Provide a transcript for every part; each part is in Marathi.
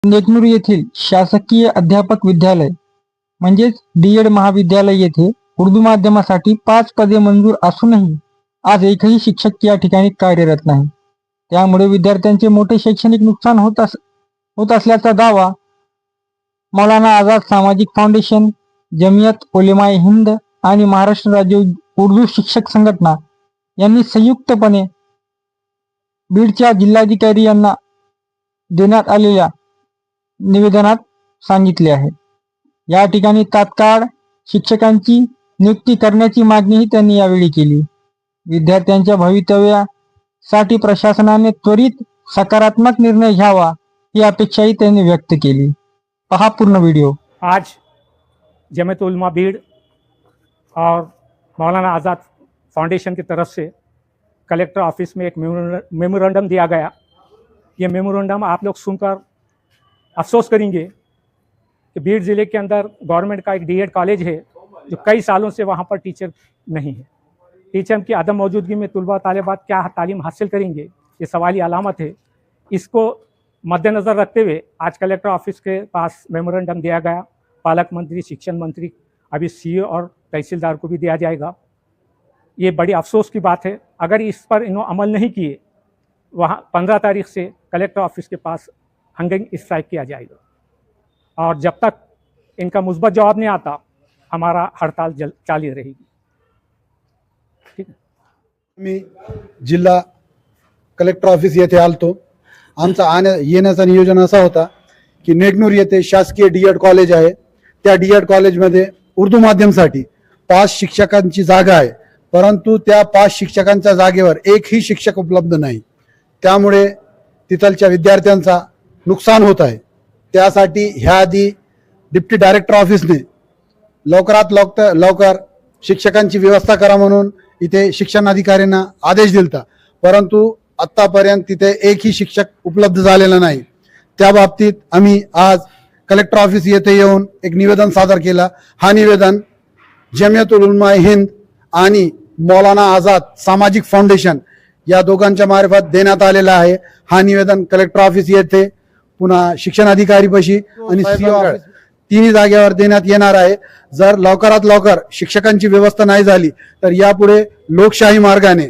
नेकनूर येथील शासकीय अध्यापक विद्यालय म्हणजेच डी.एड. महाविद्यालय येथे उर्दू माध्यमासाठी 5 पदे मंजूर असूनही आज एकही शिक्षक या ठिकाणी कार्यरत नाही। त्यामुळे विद्यार्थ्यांचे मोठे शैक्षणिक नुकसान होत असल्याचा दावा मौलाना आझाद सामाजिक फाउंडेशन, जमियत उलेमाए हिंद आणि महाराष्ट्र राज्य उर्दू शिक्षक संघटना यांनी संयुक्तपणे बीडच्या जिल्हाधिकारी यांना देण्यात आलेल्या निवेदनात सांगितले आहे। या ठिकाणी तात्काळ शिक्षकांची नियुक्ती करण्याची मागणीही त्यांनी यावेळी केली। विद्यार्थ्यांच्या भवितव्यासाठी प्रशासनाने त्वरित सकारात्मक निर्णय घ्यावा ही अपेक्षाही त्यांनी व्यक्त केली। पहा पूर्ण वीडियो। आज जमियत उलमा बीड और मौलाना आज़ाद फाउंडेशन की तरफ से कलेक्टर ऑफिस में एक मेमोरेंडम दिया गया। ये मेमोरेंडम आप लोग सुनकर अफसोस करेंगे कि बीड ज़िले के अंदर गवर्नमेंट का एक डी.एड. कॉलेज है जो कई सालों से वहाँ पर टीचर नहीं है। टीचर की अदम मौजूदगी में तलबा तालिबात क्या तालीम हासिल करेंगे, ये सवाली अलामत है। इसको मद्देनज़र रखते हुए आज कलेक्टर ऑफिस के पास मेमोरेंडम दिया गया। पालक मंत्री, शिक्षण मंत्री, अभी सीईओ और तहसीलदार को भी दिया जाएगा। ये बड़ी अफसोस की बात है। अगर इस पर इन्होंने अमल नहीं किए, वहाँ 15 तारीख से कलेक्टर ऑफिस के पास हंगिंग स्ट्राइक किया जाएगा और जब तक इनका मुस्बत जवाब नहीं आता हमारा हड़ताल जारी रहेगी। ठीक है। मी जिल्हा कलेक्टर ऑफिस येथे आलतो। आमचा येण्याचा नियोजन असा होता की नेकनूर येथे शासकीय डी.एड. कॉलेज आहे। त्या डी.एड. कॉलेजमध्ये उर्दू माध्यमसाठी 5 शिक्षकांची जागा आहे, परंतु त्या 5 शिक्षकांच्या जागेवर एकही शिक्षक उपलब्ध नाही। त्यामुळे तिथलच्या विद्यार्थ्यांचा नुकसान होत आहे। त्यासाठी ह्या आधी डिप्टी डायरेक्टर ऑफिसने लवकरात लवकर शिक्षकांची व्यवस्था करा म्हणून इथे शिक्षण अधिकाऱ्यांना आदेश दिलता, परंतु आतापर्यंत तिथे एकही शिक्षक उपलब्ध झालेला नाही। त्या बाबतीत आम्ही आज कलेक्टर ऑफिस येथे येऊन एक निवेदन सादर केला। हा निवेदन जमियत उलमा हिंद आणि मौलाना आझाद सामाजिक फाउंडेशन या दोघांच्या मार्फत देण्यात आलेला आहे। हा निवेदन कलेक्टर ऑफिस येथे पुन्हा शिक्षण अधिकारीपाशी आणि सीईओ ऑफिस तिन्ही जागेवर देण्यात येणार आहे। जर लवकरात लवकर शिक्षकांची व्यवस्था नाही झाली तर यापुढे लोकशाही मार्गाने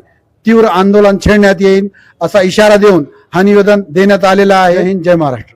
तीव्र आंदोलन छेडण्यात येईल असा इशारा देऊन हा निवेदन देण्यात आलेला आहे। जय हिंद, जय महाराष्ट्र।